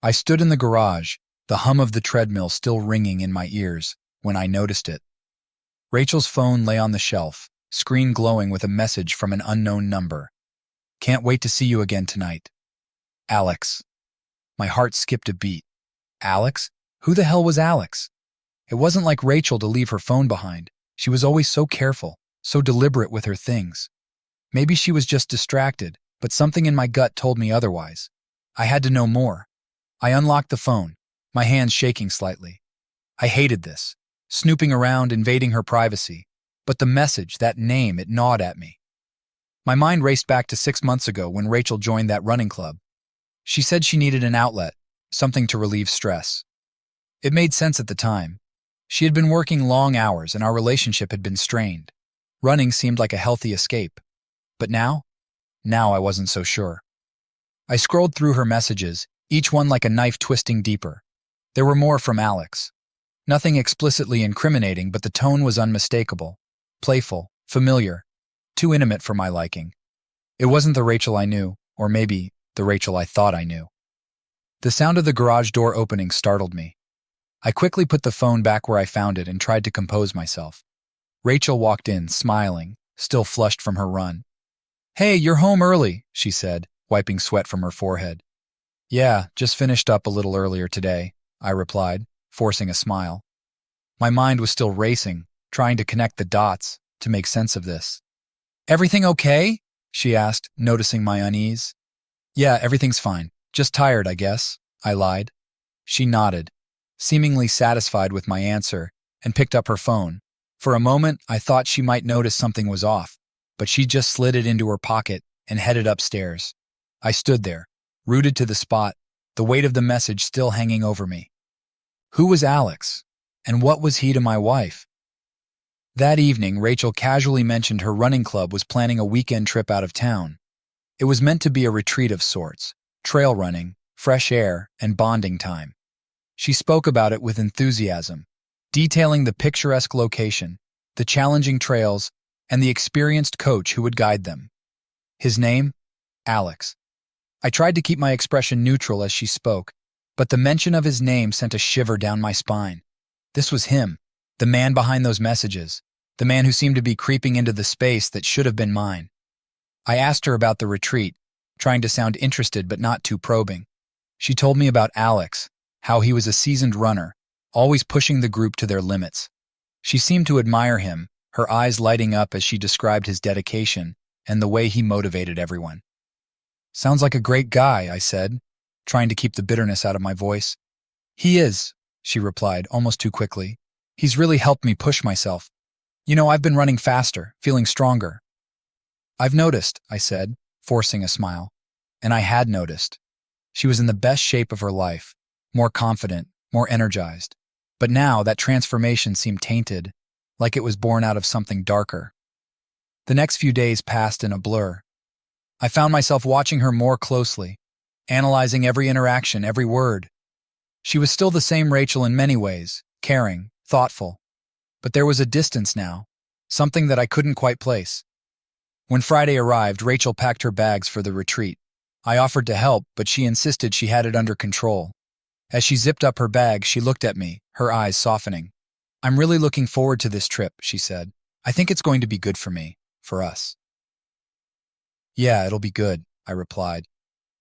I stood in the garage, the hum of the treadmill still ringing in my ears, when I noticed it. Rachel's phone lay on the shelf, screen glowing with a message from an unknown number. "Can't wait to see you again tonight. Alex." My heart skipped a beat. Alex? Who the hell was Alex? It wasn't like Rachel to leave her phone behind. She was always so careful, so deliberate with her things. Maybe she was just distracted, but something in my gut told me otherwise. I had to know more. I unlocked the phone, my hands shaking slightly. I hated this, snooping around, invading her privacy. But the message, that name, it gnawed at me. My mind raced back to 6 months ago when Rachel joined that running club. She said she needed an outlet, something to relieve stress. It made sense at the time. She had been working long hours and our relationship had been strained. Running seemed like a healthy escape. But now? Now I wasn't so sure. I scrolled through her messages, each one like a knife twisting deeper. There were more from Alex. Nothing explicitly incriminating, but the tone was unmistakable. Playful, familiar, too intimate for my liking. It wasn't the Rachel I knew, or maybe the Rachel I thought I knew. The sound of the garage door opening startled me. I quickly put the phone back where I found it and tried to compose myself. Rachel walked in, smiling, still flushed from her run. "Hey, you're home early," she said, wiping sweat from her forehead. "Yeah, just finished up a little earlier today," I replied, forcing a smile. My mind was still racing, trying to connect the dots, to make sense of this. "Everything okay?" she asked, noticing my unease. "Yeah, everything's fine. Just tired, I guess," I lied. She nodded, seemingly satisfied with my answer, and picked up her phone. For a moment, I thought she might notice something was off, but she just slid it into her pocket and headed upstairs. I stood there, rooted to the spot, the weight of the message still hanging over me. Who was Alex? And what was he to my wife? That evening, Rachel casually mentioned her running club was planning a weekend trip out of town. It was meant to be a retreat of sorts, trail running, fresh air, and bonding time. She spoke about it with enthusiasm, detailing the picturesque location, the challenging trails, and the experienced coach who would guide them. His name? Alex. I tried to keep my expression neutral as she spoke, but the mention of his name sent a shiver down my spine. This was him, the man behind those messages, the man who seemed to be creeping into the space that should have been mine. I asked her about the retreat, trying to sound interested but not too probing. She told me about Alex, how he was a seasoned runner, always pushing the group to their limits. She seemed to admire him, her eyes lighting up as she described his dedication and the way he motivated everyone. "Sounds like a great guy," I said, trying to keep the bitterness out of my voice. "He is," she replied, almost too quickly. "He's really helped me push myself. You know, I've been running faster, feeling stronger." "I've noticed," I said, forcing a smile. And I had noticed. She was in the best shape of her life, more confident, more energized. But now that transformation seemed tainted, like it was born out of something darker. The next few days passed in a blur. I found myself watching her more closely, analyzing every interaction, every word. She was still the same Rachel in many ways, caring, thoughtful. But there was a distance now, something that I couldn't quite place. When Friday arrived, Rachel packed her bags for the retreat. I offered to help, but she insisted she had it under control. As she zipped up her bag, she looked at me, her eyes softening. "I'm really looking forward to this trip," she said. "I think it's going to be good for me, for us." "Yeah, it'll be good," I replied,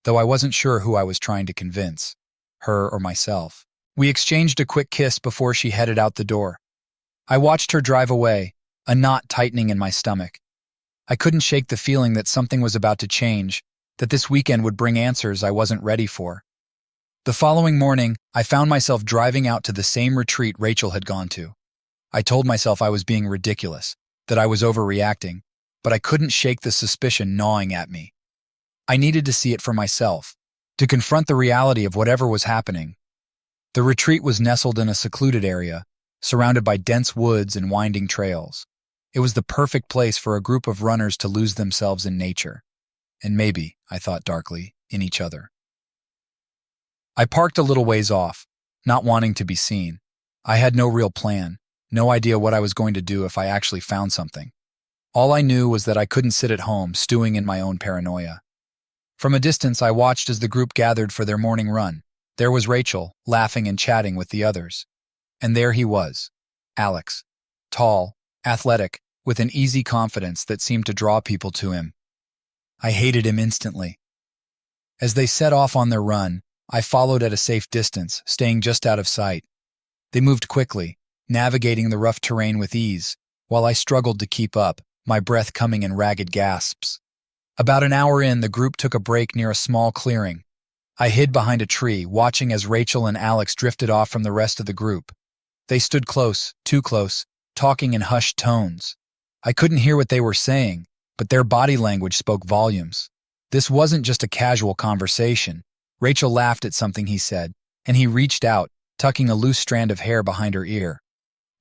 though I wasn't sure who I was trying to convince, her or myself. We exchanged a quick kiss before she headed out the door. I watched her drive away, a knot tightening in my stomach. I couldn't shake the feeling that something was about to change, that this weekend would bring answers I wasn't ready for. The following morning, I found myself driving out to the same retreat Rachel had gone to. I told myself I was being ridiculous, that I was overreacting, but I couldn't shake the suspicion gnawing at me. I needed to see it for myself, to confront the reality of whatever was happening. The retreat was nestled in a secluded area, surrounded by dense woods and winding trails. It was the perfect place for a group of runners to lose themselves in nature. And maybe, I thought darkly, in each other. I parked a little ways off, not wanting to be seen. I had no real plan, no idea what I was going to do if I actually found something. All I knew was that I couldn't sit at home, stewing in my own paranoia. From a distance, I watched as the group gathered for their morning run, There was Rachel, laughing and chatting with the others. And there he was, Alex. Tall, athletic, with an easy confidence that seemed to draw people to him. I hated him instantly. As they set off on their run, I followed at a safe distance, staying just out of sight. They moved quickly, navigating the rough terrain with ease, while I struggled to keep up, my breath coming in ragged gasps. About an hour in, the group took a break near a small clearing. I hid behind a tree, watching as Rachel and Alex drifted off from the rest of the group. They stood close, too close, talking in hushed tones. I couldn't hear what they were saying, but their body language spoke volumes. This wasn't just a casual conversation. Rachel laughed at something he said, and he reached out, tucking a loose strand of hair behind her ear.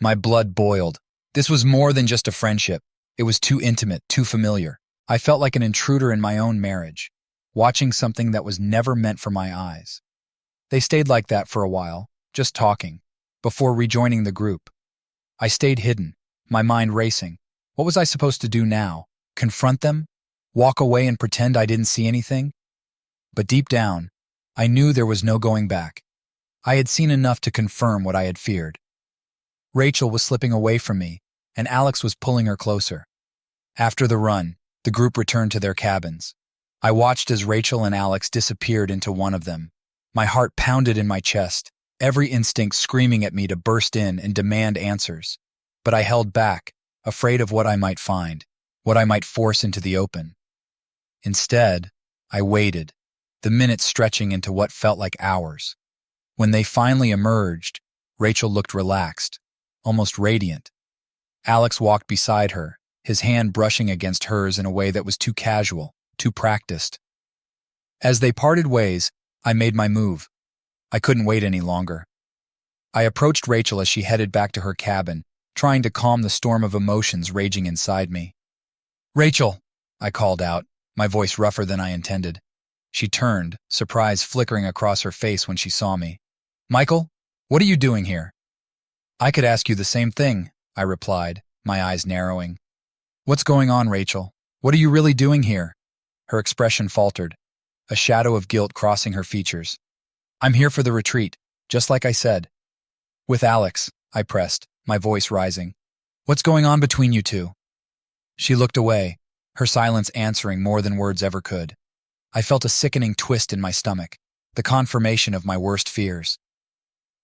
My blood boiled. This was more than just a friendship. It was too intimate, too familiar. I felt like an intruder in my own marriage, watching something that was never meant for my eyes. They stayed like that for a while, just talking, before rejoining the group. I stayed hidden, my mind racing. What was I supposed to do now? Confront them? Walk away and pretend I didn't see anything? But deep down, I knew there was no going back. I had seen enough to confirm what I had feared. Rachel was slipping away from me, and Alex was pulling her closer. After the run, the group returned to their cabins. I watched as Rachel and Alex disappeared into one of them. My heart pounded in my chest, every instinct screaming at me to burst in and demand answers. But I held back, afraid of what I might find, what I might force into the open. Instead, I waited, the minutes stretching into what felt like hours. When they finally emerged, Rachel looked relaxed, almost radiant. Alex walked beside her, his hand brushing against hers in a way that was too casual, too practiced. As they parted ways, I made my move. I couldn't wait any longer. I approached Rachel as she headed back to her cabin, trying to calm the storm of emotions raging inside me. "Rachel," I called out, my voice rougher than I intended. She turned, surprise flickering across her face when she saw me. "Michael, what are you doing here?" "I could ask you the same thing," I replied, my eyes narrowing. "What's going on, Rachel? What are you really doing here?" Her expression faltered, a shadow of guilt crossing her features. "I'm here for the retreat, just like I said." "With Alex," I pressed, my voice rising. "What's going on between you two?" She looked away, her silence answering more than words ever could. I felt a sickening twist in my stomach, the confirmation of my worst fears.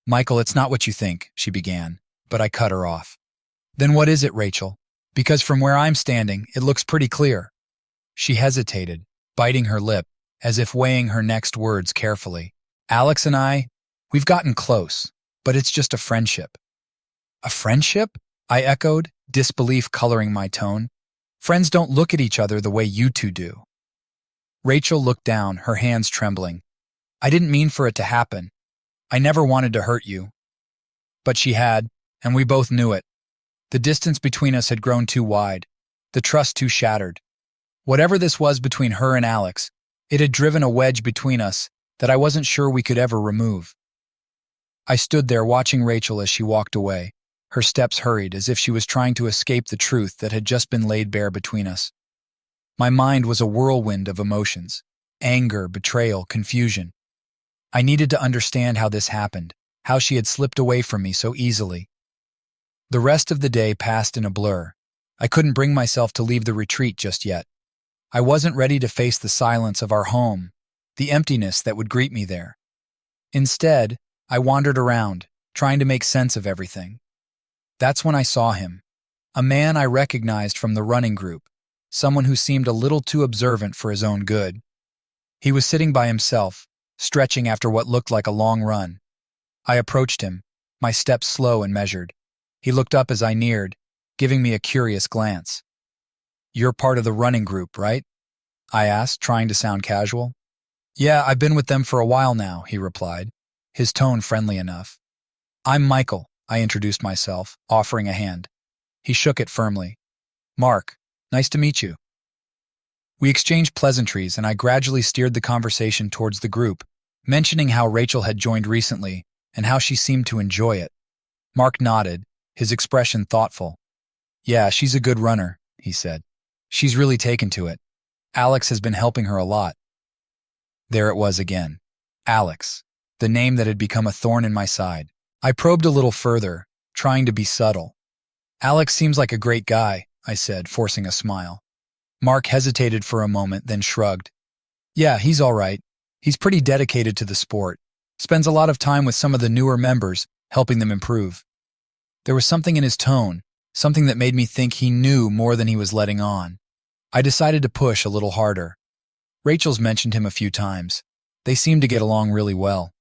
"Michael, it's not what you think," she began, but I cut her off. "Then what is it, Rachel? Because from where I'm standing, it looks pretty clear." She hesitated, biting her lip, as if weighing her next words carefully. "Alex and we've gotten close, but it's just a friendship." "A friendship?" I echoed, disbelief coloring my tone. "Friends don't look at each other the way you two do." Rachel looked down, her hands trembling. "I didn't mean for it to happen. I never wanted to hurt you." But she had, and we both knew it. The distance between us had grown too wide, the trust too shattered. Whatever this was between her and Alex, it had driven a wedge between us that I wasn't sure we could ever remove. I stood there watching Rachel as she walked away, her steps hurried as if she was trying to escape the truth that had just been laid bare between us. My mind was a whirlwind of emotions, anger, betrayal, confusion. I needed to understand how this happened, how she had slipped away from me so easily. The rest of the day passed in a blur. I couldn't bring myself to leave the retreat just yet. I wasn't ready to face the silence of our home, the emptiness that would greet me there. Instead, I wandered around, trying to make sense of everything. That's when I saw him, a man I recognized from the running group, someone who seemed a little too observant for his own good. He was sitting by himself, stretching after what looked like a long run. I approached him, my steps slow and measured. He looked up as I neared, giving me a curious glance. "You're part of the running group, right?" I asked, trying to sound casual. "Yeah, I've been with them for a while now," he replied, his tone friendly enough. "I'm Michael," I introduced myself, offering a hand. He shook it firmly. "Mark, nice to meet you." We exchanged pleasantries, and I gradually steered the conversation towards the group, mentioning how Rachel had joined recently and how she seemed to enjoy it. Mark nodded, his expression thoughtful. "Yeah, she's a good runner," he said. "She's really taken to it. Alex has been helping her a lot." There it was again. Alex. the name that had become a thorn in my side. I probed a little further, trying to be subtle. "Alex seems like a great guy," I said, forcing a smile. Mark hesitated for a moment, then shrugged. "Yeah, he's all right. He's pretty dedicated to the sport. Spends a lot of time with some of the newer members, helping them improve." There was something in his tone, something that made me think he knew more than he was letting on. I decided to push a little harder. "Rachel's mentioned him a few times. They seem to get along really well."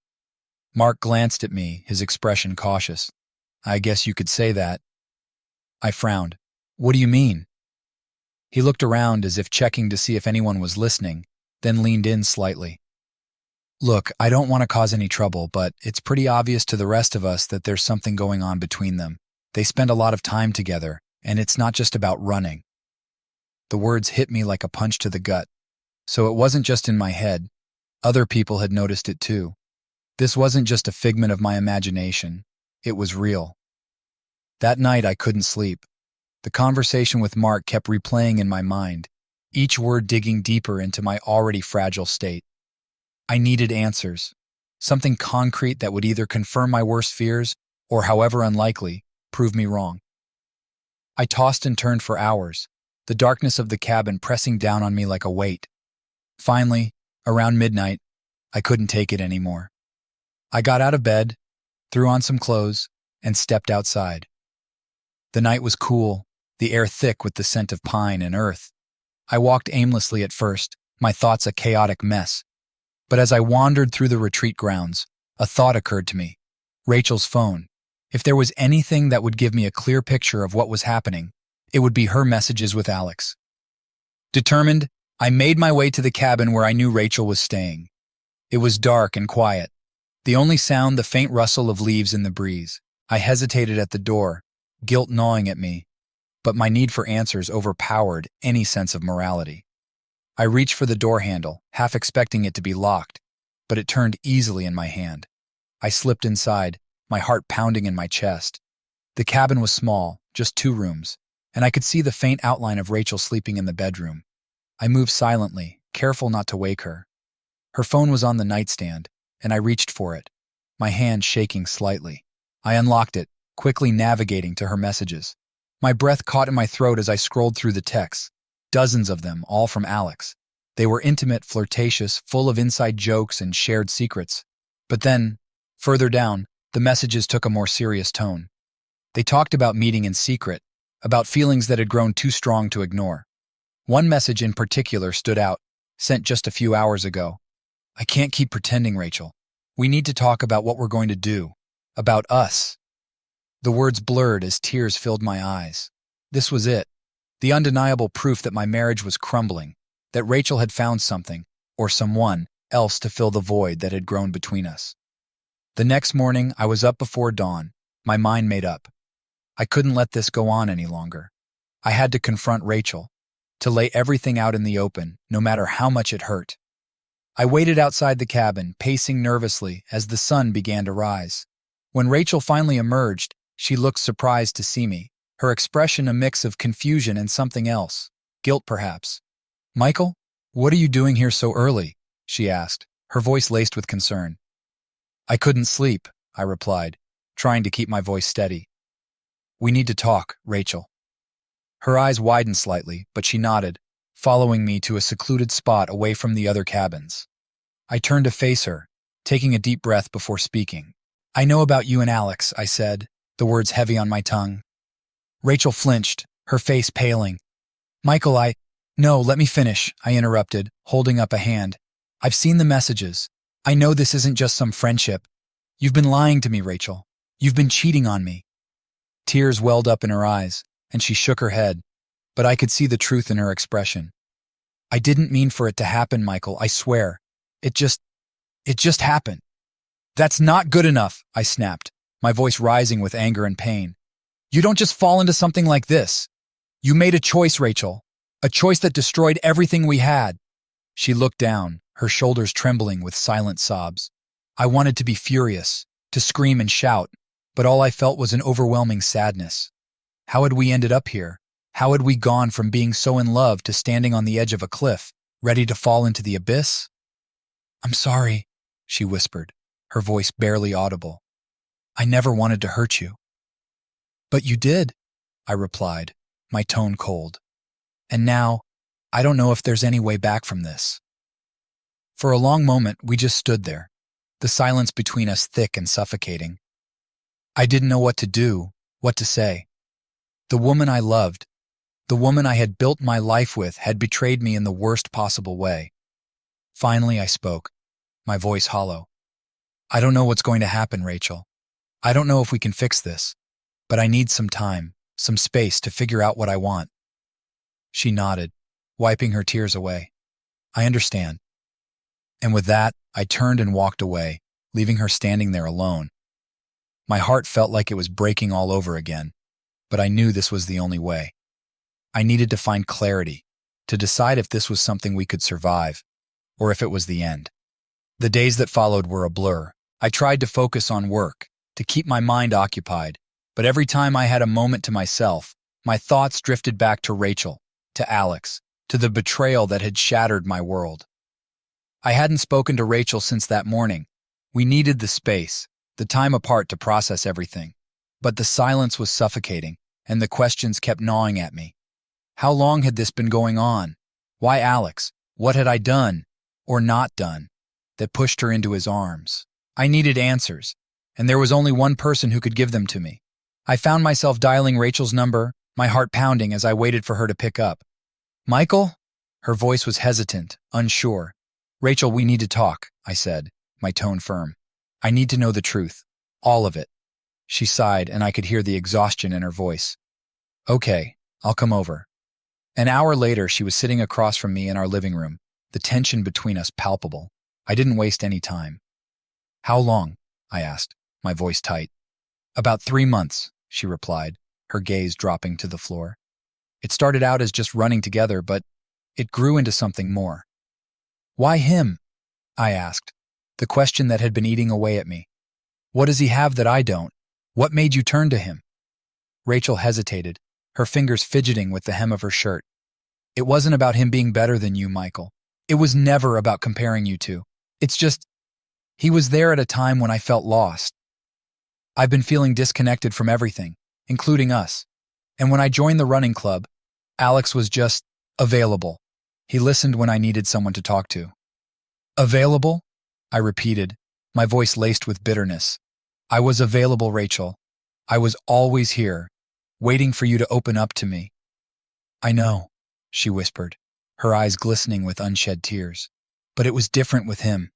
Mark glanced at me, his expression cautious. "I guess you could say that." I frowned. "What do you mean?" He looked around as if checking to see if anyone was listening, then leaned in slightly. "Look, I don't want to cause any trouble, but it's pretty obvious to the rest of us that there's something going on between them. They spend a lot of time together, and it's not just about running." The words hit me like a punch to the gut. So it wasn't just in my head. Other people had noticed it too. This wasn't just a figment of my imagination. It was real. That night I couldn't sleep. The conversation with Mark kept replaying in my mind, each word digging deeper into my already fragile state. I needed answers, something concrete that would either confirm my worst fears or, however unlikely, prove me wrong. I tossed and turned for hours, the darkness of the cabin pressing down on me like a weight. Finally, around midnight, I couldn't take it anymore. I got out of bed, threw on some clothes, and stepped outside. The night was cool, the air thick with the scent of pine and earth. I walked aimlessly at first, my thoughts a chaotic mess. But as I wandered through the retreat grounds, a thought occurred to me. Rachel's phone. If there was anything that would give me a clear picture of what was happening, it would be her messages with Alex. Determined, I made my way to the cabin where I knew Rachel was staying. It was dark and quiet. The only sound, the faint rustle of leaves in the breeze. I hesitated at the door, guilt gnawing at me, but my need for answers overpowered any sense of morality. I reached for the door handle, half expecting it to be locked, but it turned easily in my hand. I slipped inside, my heart pounding in my chest. The cabin was small, just 2 rooms, and I could see the faint outline of Rachel sleeping in the bedroom. I moved silently, careful not to wake her. Her phone was on the nightstand, and I reached for it, my hand shaking slightly. I unlocked it, quickly navigating to her messages. My breath caught in my throat as I scrolled through the texts, dozens of them, all from Alex. They were intimate, flirtatious, full of inside jokes and shared secrets. But then, further down, the messages took a more serious tone. They talked about meeting in secret, about feelings that had grown too strong to ignore. One message in particular stood out, sent just a few hours ago. "I can't keep pretending, Rachel. We need to talk about what we're going to do. About us." The words blurred as tears filled my eyes. This was it. The undeniable proof that my marriage was crumbling, that Rachel had found something, or someone, else to fill the void that had grown between us. The next morning, I was up before dawn, my mind made up. I couldn't let this go on any longer. I had to confront Rachel, to lay everything out in the open, no matter how much it hurt. I waited outside the cabin, pacing nervously as the sun began to rise. When Rachel finally emerged, she looked surprised to see me, her expression a mix of confusion and something else, guilt perhaps. "Michael, what are you doing here so early?" she asked, her voice laced with concern. "I couldn't sleep," I replied, trying to keep my voice steady. "We need to talk, Rachel." Her eyes widened slightly, but she nodded, following me to a secluded spot away from the other cabins. I turned to face her, taking a deep breath before speaking. "I know about you and Alex," I said, the words heavy on my tongue. Rachel flinched, her face paling. "Michael, No, let me finish," I interrupted, holding up a hand. "I've seen the messages. I know this isn't just some friendship. You've been lying to me, Rachel. You've been cheating on me." Tears welled up in her eyes, and she shook her head, but I could see the truth in her expression. "I didn't mean for it to happen, Michael, I swear. It just happened." "That's not good enough," I snapped, my voice rising with anger and pain. "You don't just fall into something like this. You made a choice, Rachel. A choice that destroyed everything we had." She looked down, her shoulders trembling with silent sobs. I wanted to be furious, to scream and shout, but all I felt was an overwhelming sadness. How had we ended up here? How had we gone from being so in love to standing on the edge of a cliff, ready to fall into the abyss? "I'm sorry," she whispered, her voice barely audible. I never wanted to hurt you. But you did, I replied, my tone cold. And now, I don't know if there's any way back from this. For a long moment, we just stood there, the silence between us thick and suffocating. I didn't know what to do, what to say. The woman I loved, the woman I had built my life with, had betrayed me in the worst possible way. Finally, I spoke, my voice hollow. I don't know what's going to happen, Rachel. I don't know if we can fix this, but I need some time, some space to figure out what I want. She nodded, wiping her tears away. I understand. And with that, I turned and walked away, leaving her standing there alone. My heart felt like it was breaking all over again, but I knew this was the only way. I needed to find clarity, to decide if this was something we could survive, or if it was the end. The days that followed were a blur. I tried to focus on work, to keep my mind occupied, but every time I had a moment to myself, my thoughts drifted back to Rachel, to Alex, to the betrayal that had shattered my world. I hadn't spoken to Rachel since that morning. We needed the space, the time apart to process everything. But the silence was suffocating, and the questions kept gnawing at me. How long had this been going on? Why Alex? What had I done, or not done, that pushed her into his arms? I needed answers, and there was only one person who could give them to me. I found myself dialing Rachel's number, my heart pounding as I waited for her to pick up. Michael? Her voice was hesitant, unsure. Rachel, we need to talk, I said, my tone firm. I need to know the truth. All of it. She sighed, and I could hear the exhaustion in her voice. Okay, I'll come over. An hour later, she was sitting across from me in our living room, the tension between us palpable. I didn't waste any time. How long? I asked, my voice tight. About 3 months, she replied, her gaze dropping to the floor. It started out as just running together, but it grew into something more. Why him? I asked, the question that had been eating away at me. What does he have that I don't? What made you turn to him? Rachel hesitated, her fingers fidgeting with the hem of her shirt. It wasn't about him being better than you, Michael. It was never about comparing you two. It's just, he was there at a time when I felt lost. I've been feeling disconnected from everything, including us. And when I joined the running club, Alex was just available. He listened when I needed someone to talk to. Available? I repeated, my voice laced with bitterness. I was available, Rachel. I was always here, waiting for you to open up to me. I know, she whispered, her eyes glistening with unshed tears. But it was different with him.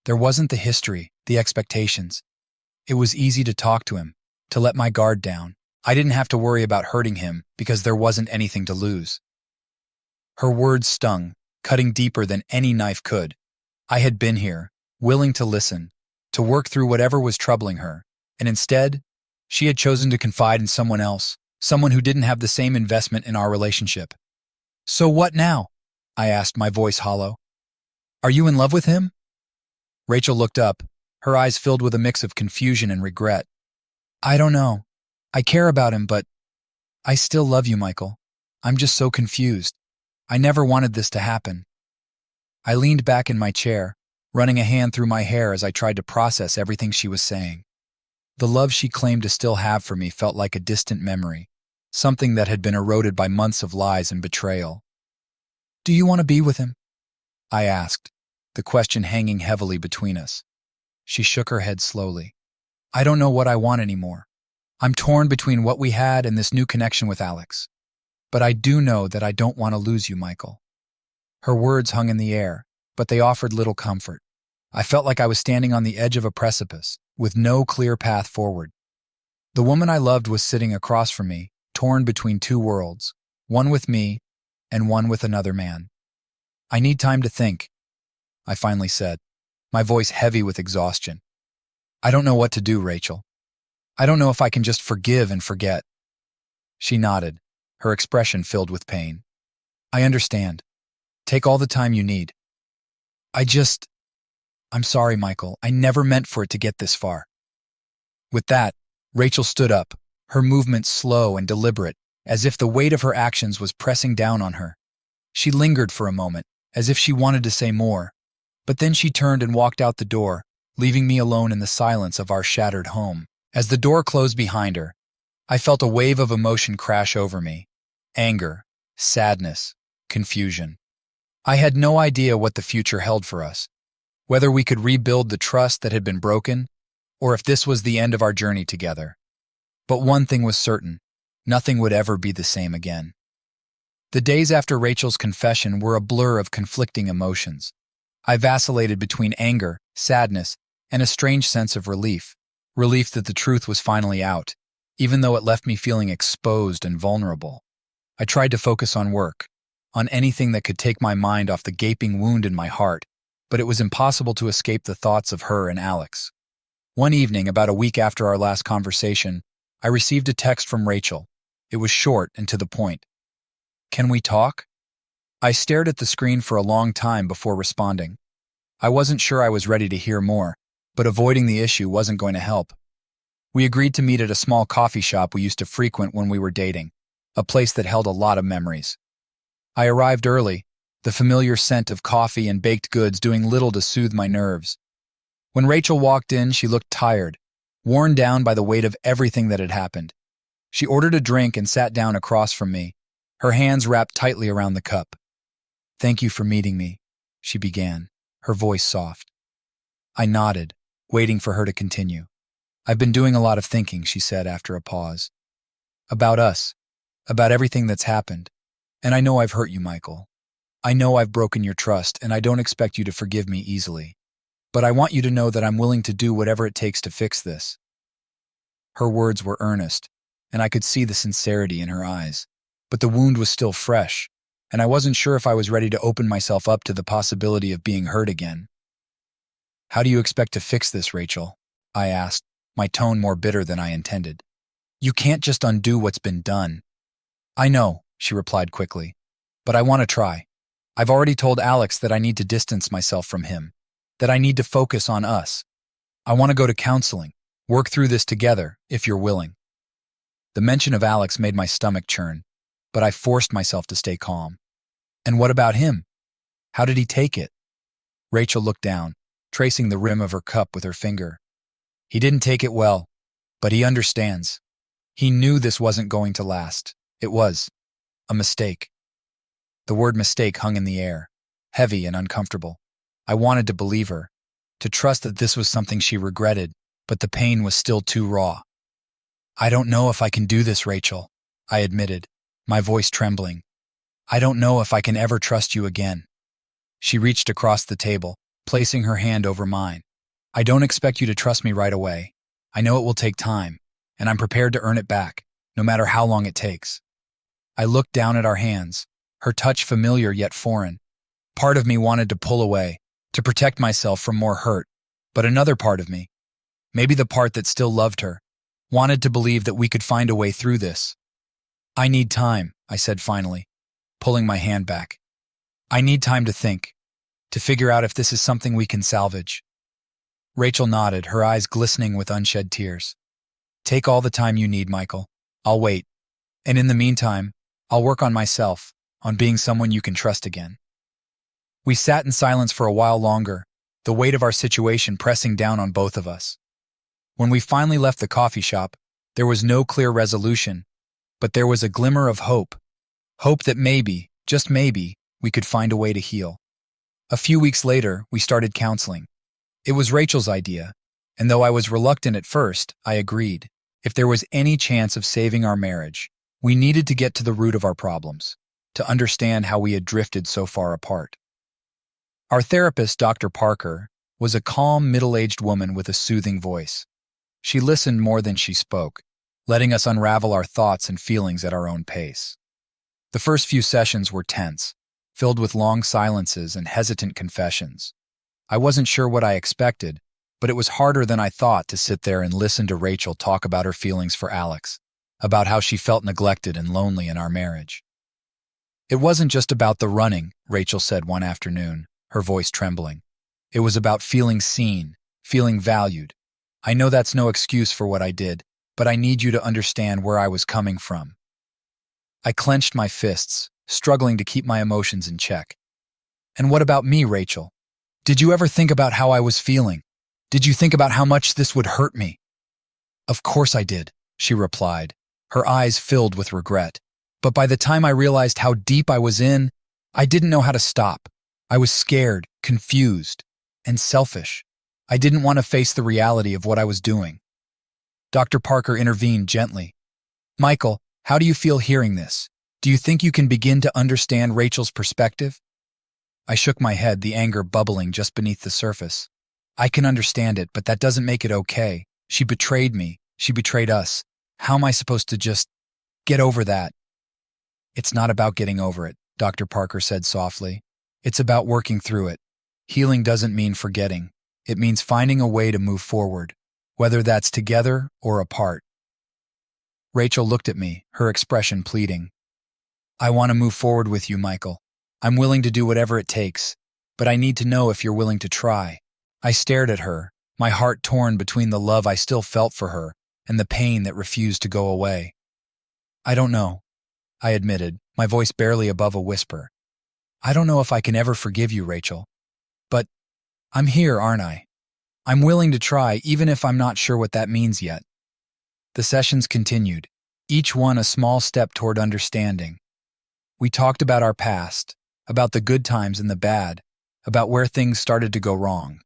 There wasn't the history, the expectations. It was easy to talk to him, to let my guard down. I didn't have to worry about hurting him because there wasn't anything to lose. Her words stung, cutting deeper than any knife could. I had been here, willing to listen, to work through whatever was troubling her, and instead, she had chosen to confide in someone else, someone who didn't have the same investment in our relationship. So what now? I asked, my voice hollow. Are you in love with him? Rachel looked up, her eyes filled with a mix of confusion and regret. I don't know. I care about him, but I still love you, Michael. I'm just so confused. I never wanted this to happen. I leaned back in my chair, running a hand through my hair as I tried to process everything she was saying. The love she claimed to still have for me felt like a distant memory, something that had been eroded by months of lies and betrayal. Do you want to be with him? I asked, the question hanging heavily between us. She shook her head slowly. I don't know what I want anymore. I'm torn between what we had and this new connection with Alex. But I do know that I don't want to lose you, Michael. Her words hung in the air, but they offered little comfort. I felt like I was standing on the edge of a precipice, with no clear path forward. The woman I loved was sitting across from me, torn between two worlds, one with me and one with another man. I need time to think, I finally said, my voice heavy with exhaustion. I don't know what to do, Rachel. I don't know if I can just forgive and forget. She nodded, her expression filled with pain. I understand. Take all the time you need. I'm sorry, Michael. I never meant for it to get this far. With that, Rachel stood up, her movements slow and deliberate, as if the weight of her actions was pressing down on her. She lingered for a moment, as if she wanted to say more, but then she turned and walked out the door, leaving me alone in the silence of our shattered home. As the door closed behind her, I felt a wave of emotion crash over me. Anger, sadness, confusion. I had no idea what the future held for us, whether we could rebuild the trust that had been broken, or if this was the end of our journey together. But one thing was certain: nothing would ever be the same again. The days after Rachel's confession were a blur of conflicting emotions. I vacillated between anger, sadness, and a strange sense of relief. Relief that the truth was finally out, even though it left me feeling exposed and vulnerable. I tried to focus on work, on anything that could take my mind off the gaping wound in my heart, but it was impossible to escape the thoughts of her and Alex. One evening, about a week after our last conversation, I received a text from Rachel. It was short and to the point. "Can we talk?" I stared at the screen for a long time before responding. I wasn't sure I was ready to hear more, but avoiding the issue wasn't going to help. We agreed to meet at a small coffee shop we used to frequent when we were dating, a place that held a lot of memories. I arrived early, the familiar scent of coffee and baked goods doing little to soothe my nerves. When Rachel walked in, she looked tired, worn down by the weight of everything that had happened. She ordered a drink and sat down across from me, her hands wrapped tightly around the cup. "Thank you for meeting me," she began, her voice soft. I nodded, waiting for her to continue. "I've been doing a lot of thinking," she said after a pause. "About us, about everything that's happened. And I know I've hurt you, Michael. I know I've broken your trust, and I don't expect you to forgive me easily. But I want you to know that I'm willing to do whatever it takes to fix this." Her words were earnest, and I could see the sincerity in her eyes. But the wound was still fresh, and I wasn't sure if I was ready to open myself up to the possibility of being hurt again. "How do you expect to fix this, Rachel?" I asked, my tone more bitter than I intended. "You can't just undo what's been done." "I know," she replied quickly, "but I want to try. I've already told Alex that I need to distance myself from him, that I need to focus on us. I want to go to counseling, work through this together, if you're willing." The mention of Alex made my stomach churn, but I forced myself to stay calm. "And what about him? How did he take it?" Rachel looked down, tracing the rim of her cup with her finger. "He didn't take it well, but he understands. He knew this wasn't going to last. It was a mistake." The word mistake hung in the air, heavy and uncomfortable. I wanted to believe her, to trust that this was something she regretted, but the pain was still too raw. "I don't know if I can do this, Rachel," I admitted, my voice trembling. "I don't know if I can ever trust you again." She reached across the table, placing her hand over mine. "I don't expect you to trust me right away. I know it will take time, and I'm prepared to earn it back, no matter how long it takes." I looked down at our hands, her touch familiar yet foreign. Part of me wanted to pull away, to protect myself from more hurt, but another part of me, maybe the part that still loved her, wanted to believe that we could find a way through this. "I need time," I said finally, pulling my hand back. "I need time to think, to figure out if this is something we can salvage." Rachel nodded, her eyes glistening with unshed tears. "Take all the time you need, Michael. I'll wait. And in the meantime, I'll work on myself, on being someone you can trust again." We sat in silence for a while longer, the weight of our situation pressing down on both of us. When we finally left the coffee shop, there was no clear resolution, but there was a glimmer of hope. Hope that maybe, just maybe, we could find a way to heal. A few weeks later, we started counseling. It was Rachel's idea, and though I was reluctant at first, I agreed. If there was any chance of saving our marriage, we needed to get to the root of our problems, to understand how we had drifted so far apart. Our therapist, Dr. Parker, was a calm, middle-aged woman with a soothing voice. She listened more than she spoke, letting us unravel our thoughts and feelings at our own pace. The first few sessions were tense, filled with long silences and hesitant confessions. I wasn't sure what I expected, but it was harder than I thought to sit there and listen to Rachel talk about her feelings for Alex, about how she felt neglected and lonely in our marriage. "It wasn't just about the running," Rachel said one afternoon, her voice trembling. "It was about feeling seen, feeling valued. I know that's no excuse for what I did, but I need you to understand where I was coming from." I clenched my fists, struggling to keep my emotions in check. "And what about me, Rachel? Did you ever think about how I was feeling?" Did you think about how much this would hurt me? Of course I did, she replied, her eyes filled with regret. But by the time I realized how deep I was in, I didn't know how to stop. I was scared, confused, and selfish. I didn't want to face the reality of what I was doing. Dr. Parker intervened gently. Michael, how do you feel hearing this? Do you think you can begin to understand Rachel's perspective? I shook my head, the anger bubbling just beneath the surface. I can understand it, but that doesn't make it okay. She betrayed me. She betrayed us. How am I supposed to just get over that? It's not about getting over it, Dr. Parker said softly. It's about working through it. Healing doesn't mean forgetting. It means finding a way to move forward, whether that's together or apart. Rachel looked at me, her expression pleading. I want to move forward with you, Michael. I'm willing to do whatever it takes, but I need to know if you're willing to try. I stared at her, my heart torn between the love I still felt for her and the pain that refused to go away. I don't know, I admitted, my voice barely above a whisper. I don't know if I can ever forgive you, Rachel. But I'm here, aren't I? I'm willing to try, even if I'm not sure what that means yet. The sessions continued, each one a small step toward understanding. We talked about our past, about the good times and the bad, about where things started to go wrong.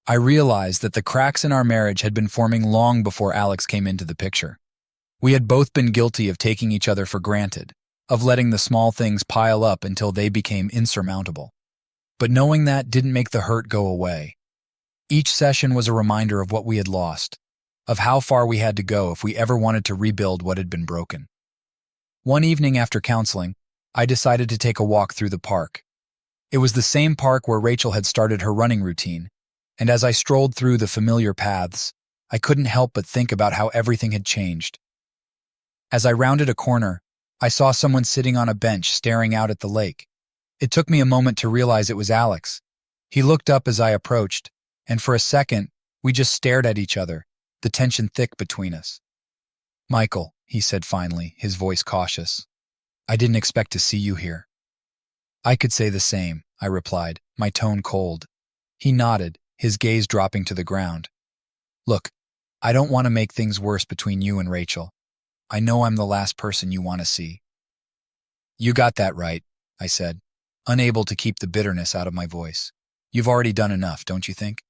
I realized that the cracks in our marriage had been forming long before Alex came into the picture. We had both been guilty of taking each other for granted, of letting the small things pile up until they became insurmountable. But knowing that didn't make the hurt go away. Each session was a reminder of what we had lost, of how far we had to go if we ever wanted to rebuild what had been broken. One evening after counseling, I decided to take a walk through the park. It was the same park where Rachel had started her running routine, and as I strolled through the familiar paths, I couldn't help but think about how everything had changed. As I rounded a corner, I saw someone sitting on a bench staring out at the lake. It took me a moment to realize it was Alex. He looked up as I approached, and for a second, we just stared at each other, the tension thick between us. Michael, he said finally, his voice cautious. I didn't expect to see you here. I could say the same, I replied, my tone cold. He nodded, his gaze dropping to the ground. Look, I don't want to make things worse between you and Rachel. I know I'm the last person you want to see. You got that right, I said, unable to keep the bitterness out of my voice. You've already done enough, don't you think?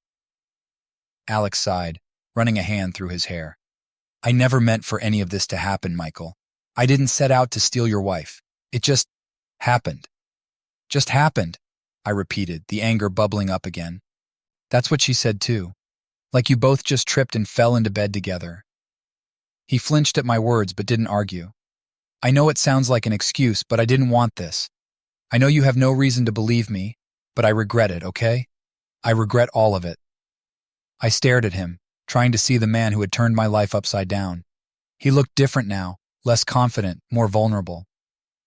Alex sighed, running a hand through his hair. I never meant for any of this to happen, Michael. I didn't set out to steal your wife. It just happened. Just happened, I repeated, the anger bubbling up again. That's what she said too. Like you both just tripped and fell into bed together. He flinched at my words but didn't argue. I know it sounds like an excuse, but I didn't want this. I know you have no reason to believe me, but I regret it, okay? I regret all of it. I stared at him, trying to see the man who had turned my life upside down. He looked different now, less confident, more vulnerable.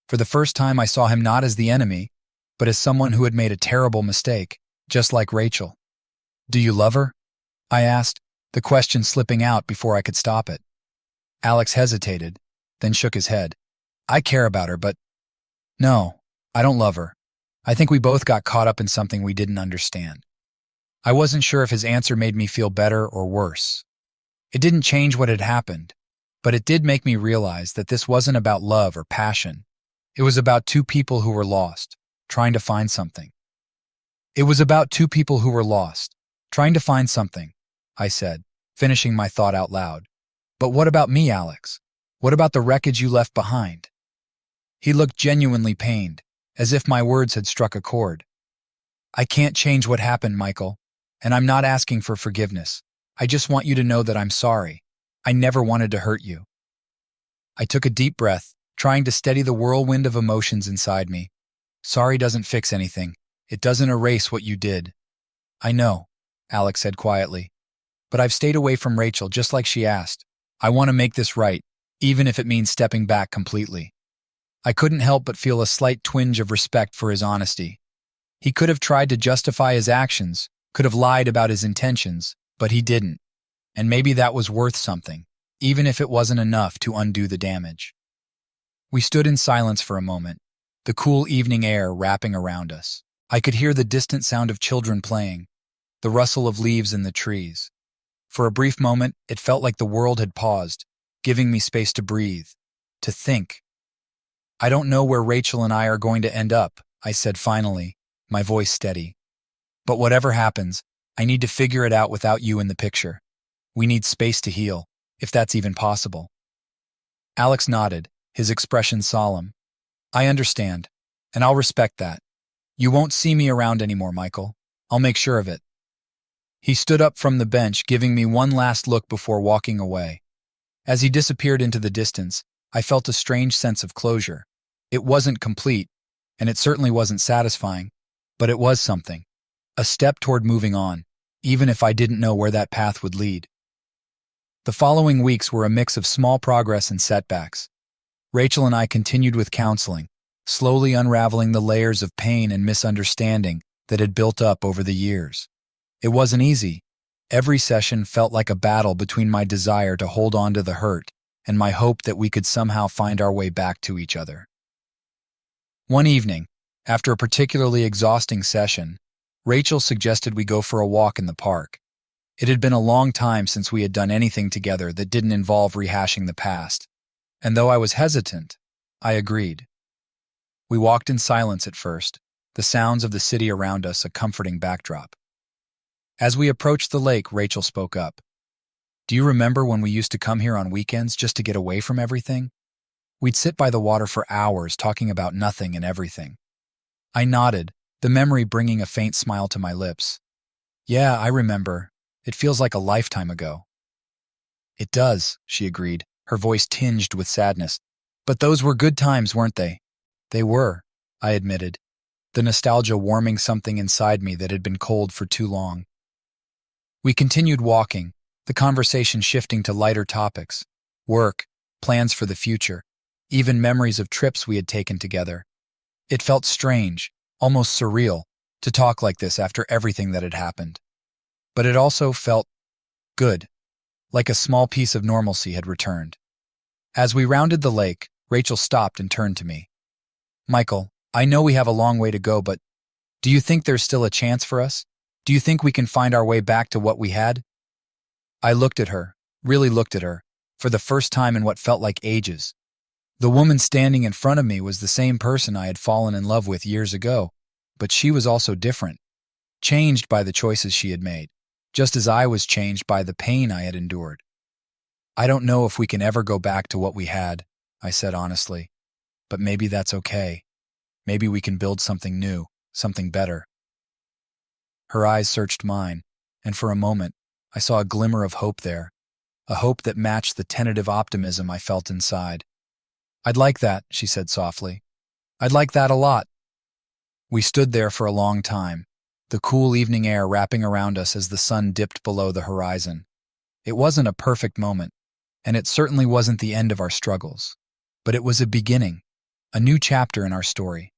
For the first time, I saw him not as the enemy, but as someone who had made a terrible mistake, just like Rachel. Do you love her? I asked, the question slipping out before I could stop it. Alex hesitated, then shook his head. I care about her, but no, I don't love her. I think we both got caught up in something we didn't understand. I wasn't sure if his answer made me feel better or worse. It didn't change what had happened, but it did make me realize that this wasn't about love or passion. It was about two people who were lost, trying to find something. It was about two people who were lost, trying to find something, I said, finishing my thought out loud. But what about me, Alex? What about the wreckage you left behind? He looked genuinely pained, as if my words had struck a chord. I can't change what happened, Michael, and I'm not asking for forgiveness. I just want you to know that I'm sorry. I never wanted to hurt you. I took a deep breath, trying to steady the whirlwind of emotions inside me. Sorry doesn't fix anything. It doesn't erase what you did. I know, Alex said quietly, but I've stayed away from Rachel just like she asked. I want to make this right, even if it means stepping back completely. I couldn't help but feel a slight twinge of respect for his honesty. He could have tried to justify his actions, could have lied about his intentions, but he didn't. And maybe that was worth something, even if it wasn't enough to undo the damage. We stood in silence for a moment, the cool evening air wrapping around us. I could hear the distant sound of children playing, the rustle of leaves in the trees. For a brief moment, it felt like the world had paused, giving me space to breathe, to think. "I don't know where Rachel and I are going to end up," I said finally, my voice steady. "But whatever happens, I need to figure it out without you in the picture. We need space to heal, if that's even possible." Alex nodded, his expression solemn. "I understand, and I'll respect that. You won't see me around anymore, Michael. I'll make sure of it." He stood up from the bench, giving me one last look before walking away. As he disappeared into the distance, I felt a strange sense of closure. It wasn't complete, and it certainly wasn't satisfying, but it was something. A step toward moving on, even if I didn't know where that path would lead. The following weeks were a mix of small progress and setbacks. Rachel and I continued with counseling, slowly unraveling the layers of pain and misunderstanding that had built up over the years. It wasn't easy. Every session felt like a battle between my desire to hold on to the hurt and my hope that we could somehow find our way back to each other. One evening, after a particularly exhausting session, Rachel suggested we go for a walk in the park. It had been a long time since we had done anything together that didn't involve rehashing the past, and though I was hesitant, I agreed. We walked in silence at first, the sounds of the city around us a comforting backdrop. As we approached the lake, Rachel spoke up. "Do you remember when we used to come here on weekends just to get away from everything? We'd sit by the water for hours talking about nothing and everything." I nodded, the memory bringing a faint smile to my lips. "Yeah, I remember. It feels like a lifetime ago." "It does," she agreed, her voice tinged with sadness. "But those were good times, weren't they?" "They were," I admitted, the nostalgia warming something inside me that had been cold for too long. We continued walking, the conversation shifting to lighter topics: work, plans for the future, even memories of trips we had taken together. It felt strange, almost surreal, to talk like this after everything that had happened. But it also felt good, like a small piece of normalcy had returned. As we rounded the lake, Rachel stopped and turned to me. "Michael, I know we have a long way to go, but do you think there's still a chance for us? Do you think we can find our way back to what we had?" I looked at her, really looked at her, for the first time in what felt like ages. The woman standing in front of me was the same person I had fallen in love with years ago, but she was also different, changed by the choices she had made, just as I was changed by the pain I had endured. "I don't know if we can ever go back to what we had," I said honestly, "but maybe that's okay. Maybe we can build something new, something better." Her eyes searched mine, and for a moment, I saw a glimmer of hope there, a hope that matched the tentative optimism I felt inside. "I'd like that," she said softly. "I'd like that a lot." We stood there for a long time, the cool evening air wrapping around us as the sun dipped below the horizon. It wasn't a perfect moment, and it certainly wasn't the end of our struggles. But it was a beginning, a new chapter in our story,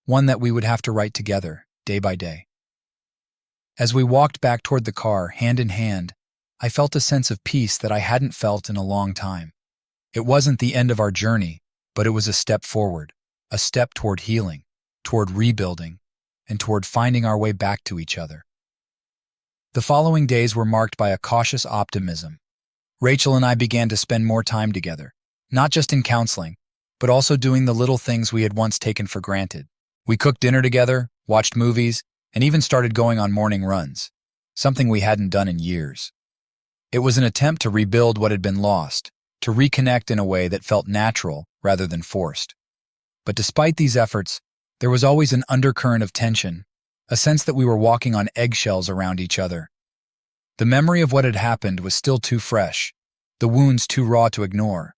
one that we would have to write together, day by day. As we walked back toward the car, hand in hand, I felt a sense of peace that I hadn't felt in a long time. It wasn't the end of our journey, but it was a step forward, a step toward healing, toward rebuilding, and toward finding our way back to each other. The following days were marked by a cautious optimism. Rachel and I began to spend more time together, not just in counseling, but also doing the little things we had once taken for granted. We cooked dinner together, watched movies, and even started going on morning runs, something we hadn't done in years. It was an attempt to rebuild what had been lost, to reconnect in a way that felt natural rather than forced. But despite these efforts, there was always an undercurrent of tension, a sense that we were walking on eggshells around each other. The memory of what had happened was still too fresh, the wounds too raw to ignore.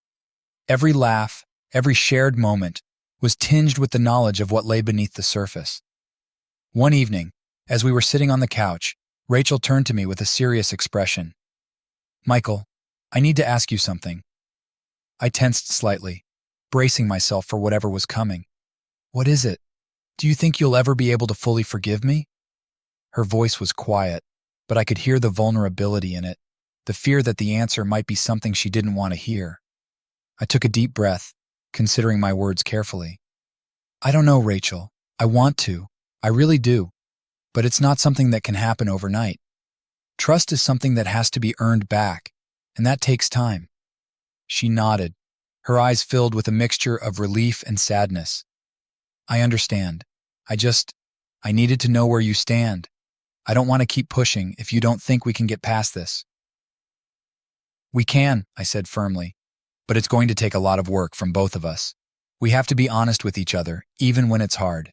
Every laugh, every shared moment, was tinged with the knowledge of what lay beneath the surface. One evening, as we were sitting on the couch, Rachel turned to me with a serious expression. "Michael, I need to ask you something." I tensed slightly, bracing myself for whatever was coming. "What is it? Do you think you'll ever be able to fully forgive me?" Her voice was quiet, but I could hear the vulnerability in it, the fear that the answer might be something she didn't want to hear. I took a deep breath, considering my words carefully. "I don't know, Rachel. I want to. I really do. But it's not something that can happen overnight. Trust is something that has to be earned back, and that takes time. She nodded, her eyes filled with a mixture of relief and sadness. I understand. I needed to know where you stand. I don't want to keep pushing if you don't think we can get past this. We can, I said firmly, but it's going to take a lot of work from both of us. We have to be honest with each other, even when it's hard.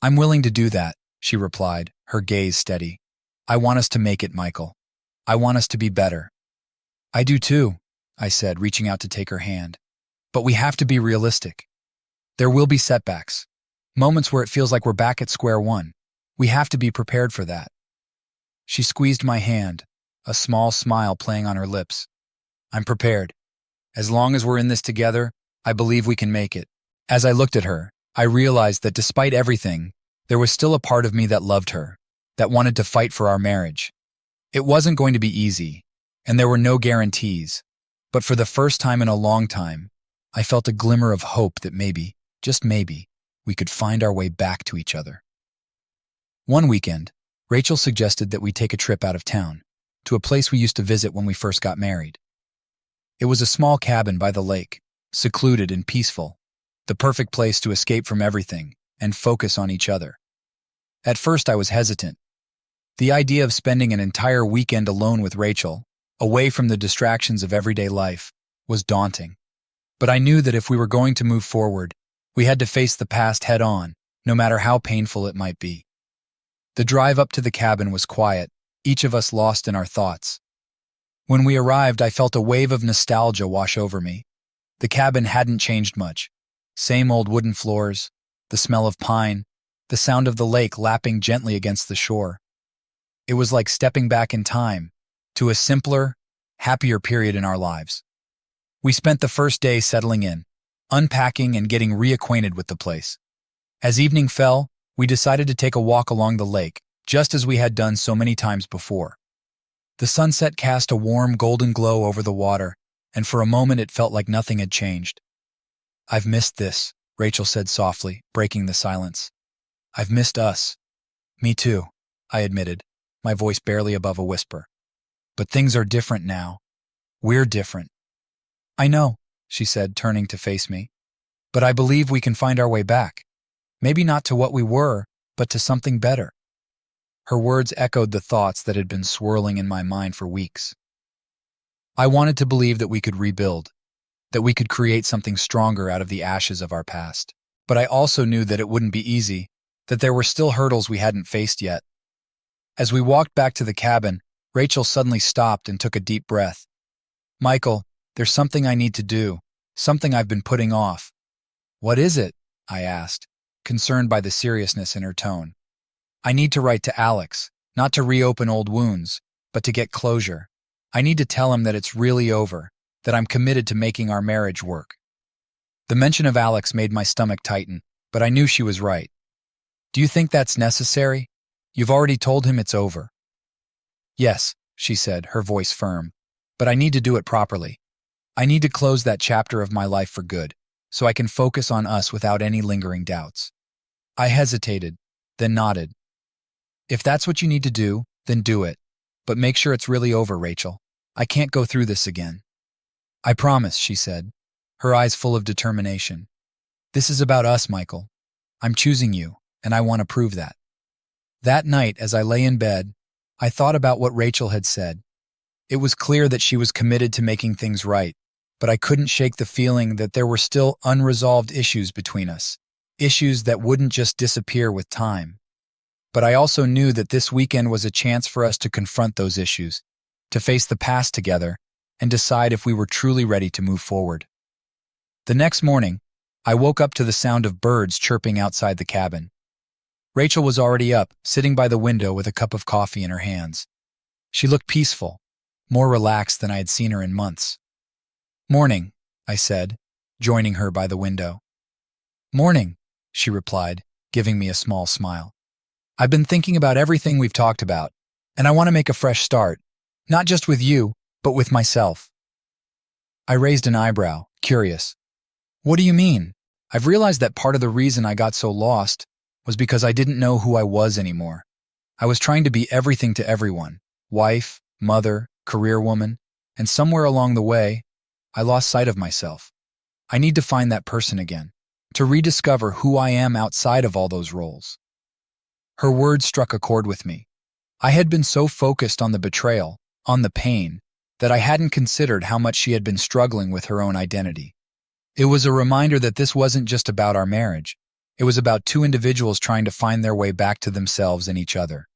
I'm willing to do that, she replied, her gaze steady. I want us to make it, Michael. I want us to be better. I do too, I said, reaching out to take her hand. But we have to be realistic. There will be setbacks, moments where it feels like we're back at square one. We have to be prepared for that. She squeezed my hand, a small smile playing on her lips. I'm prepared. As long as we're in this together, I believe we can make it. As I looked at her, I realized that despite everything, there was still a part of me that loved her, that wanted to fight for our marriage. It wasn't going to be easy, and there were no guarantees, but for the first time in a long time, I felt a glimmer of hope that maybe, just maybe, we could find our way back to each other. One weekend, Rachel suggested that we take a trip out of town, to a place we used to visit when we first got married. It was a small cabin by the lake, secluded and peaceful, the perfect place to escape from everything and focus on each other. At first I was hesitant. The idea of spending an entire weekend alone with Rachel, away from the distractions of everyday life, was daunting. But I knew that if we were going to move forward, we had to face the past head-on, no matter how painful it might be. The drive up to the cabin was quiet, each of us lost in our thoughts. When we arrived, I felt a wave of nostalgia wash over me. The cabin hadn't changed much. Same old wooden floors, the smell of pine, the sound of the lake lapping gently against the shore. It was like stepping back in time, to a simpler, happier period in our lives. We spent the first day settling in, unpacking and getting reacquainted with the place. As evening fell, we decided to take a walk along the lake, just as we had done so many times before. The sunset cast a warm golden glow over the water, and for a moment it felt like nothing had changed. I've missed this, Rachel said softly, breaking the silence. I've missed us. Me too, I admitted, my voice barely above a whisper. But things are different now. We're different. I know, she said, turning to face me. But I believe we can find our way back. Maybe not to what we were, but to something better. Her words echoed the thoughts that had been swirling in my mind for weeks. I wanted to believe that we could rebuild, that we could create something stronger out of the ashes of our past. But I also knew that it wouldn't be easy, that there were still hurdles we hadn't faced yet. As we walked back to the cabin, Rachel suddenly stopped and took a deep breath. Michael, there's something I need to do, something I've been putting off. What is it? I asked, concerned by the seriousness in her tone. I need to write to Alex, not to reopen old wounds, but to get closure. I need to tell him that it's really over, that I'm committed to making our marriage work. The mention of Alex made my stomach tighten, but I knew she was right. Do you think that's necessary? You've already told him it's over. Yes, she said, her voice firm, but I need to do it properly. I need to close that chapter of my life for good, so I can focus on us without any lingering doubts. I hesitated, then nodded. If that's what you need to do, then do it. But make sure it's really over, Rachel. I can't go through this again. I promise, she said, her eyes full of determination. This is about us, Michael. I'm choosing you, and I want to prove that. That night, as I lay in bed, I thought about what Rachel had said. It was clear that she was committed to making things right, but I couldn't shake the feeling that there were still unresolved issues between us, issues that wouldn't just disappear with time. But I also knew that this weekend was a chance for us to confront those issues, to face the past together, and decide if we were truly ready to move forward. The next morning, I woke up to the sound of birds chirping outside the cabin. Rachel was already up, sitting by the window with a cup of coffee in her hands. She looked peaceful, more relaxed than I had seen her in months. Morning, I said, joining her by the window. Morning, she replied, giving me a small smile. I've been thinking about everything we've talked about, and I want to make a fresh start, not just with you, but with myself. I raised an eyebrow, curious. What do you mean? I've realized that part of the reason I got so lost was because I didn't know who I was anymore. I was trying to be everything to everyone, wife, mother, career woman, and somewhere along the way, I lost sight of myself. I need to find that person again, to rediscover who I am outside of all those roles. Her words struck a chord with me. I had been so focused on the betrayal, on the pain, that I hadn't considered how much she had been struggling with her own identity. It was a reminder that this wasn't just about our marriage. It was about two individuals trying to find their way back to themselves and each other.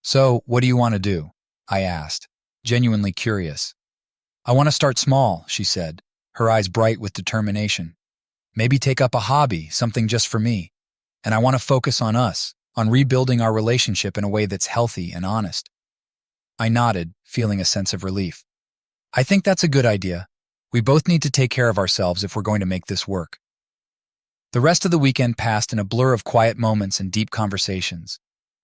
"So, what do you want to do?" I asked, genuinely curious. "I want to start small," she said, her eyes bright with determination. "Maybe take up a hobby, something just for me. And I want to focus on us, on rebuilding our relationship in a way that's healthy and honest." I nodded, feeling a sense of relief. "I think that's a good idea. We both need to take care of ourselves if we're going to make this work." The rest of the weekend passed in a blur of quiet moments and deep conversations.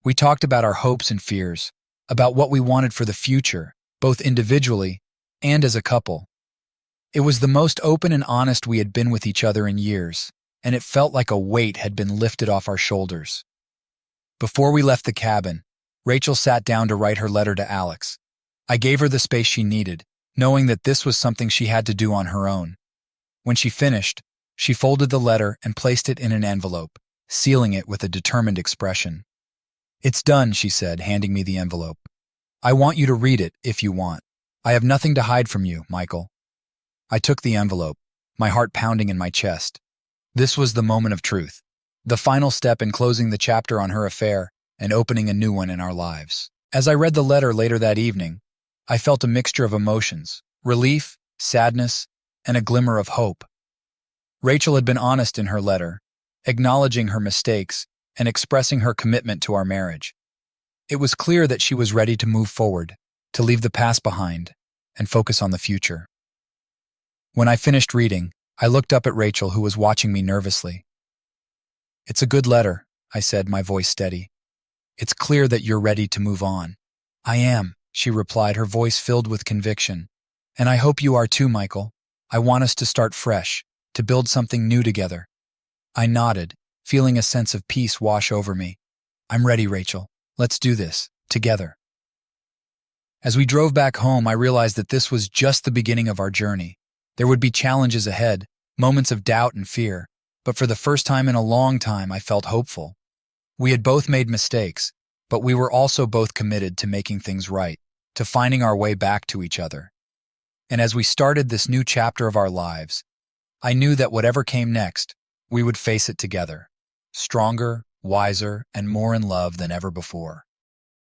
We talked about our hopes and fears, about what we wanted for the future, both individually and as a couple. It was the most open and honest we had been with each other in years, and it felt like a weight had been lifted off our shoulders. Before we left the cabin, Rachel sat down to write her letter to Alex. I gave her the space she needed, knowing that this was something she had to do on her own. When she finished, she folded the letter and placed it in an envelope, sealing it with a determined expression. "It's done," she said, handing me the envelope. "I want you to read it if you want. I have nothing to hide from you, Michael." I took the envelope, my heart pounding in my chest. This was the moment of truth, the final step in closing the chapter on her affair and opening a new one in our lives. As I read the letter later that evening, I felt a mixture of emotions: relief, sadness, and a glimmer of hope. Rachel had been honest in her letter, acknowledging her mistakes and expressing her commitment to our marriage. It was clear that she was ready to move forward, to leave the past behind, and focus on the future. When I finished reading, I looked up at Rachel, who was watching me nervously. "It's a good letter," I said, my voice steady. "It's clear that you're ready to move on." "I am," she replied, her voice filled with conviction. "And I hope you are too, Michael. I want us to start fresh, to build something new together." I nodded, feeling a sense of peace wash over me. "I'm ready, Rachel. Let's do this, together." As we drove back home, I realized that this was just the beginning of our journey. There would be challenges ahead, moments of doubt and fear, but for the first time in a long time, I felt hopeful. We had both made mistakes, but we were also both committed to making things right, to finding our way back to each other. And as we started this new chapter of our lives, I knew that whatever came next, we would face it together, stronger, wiser, and more in love than ever before.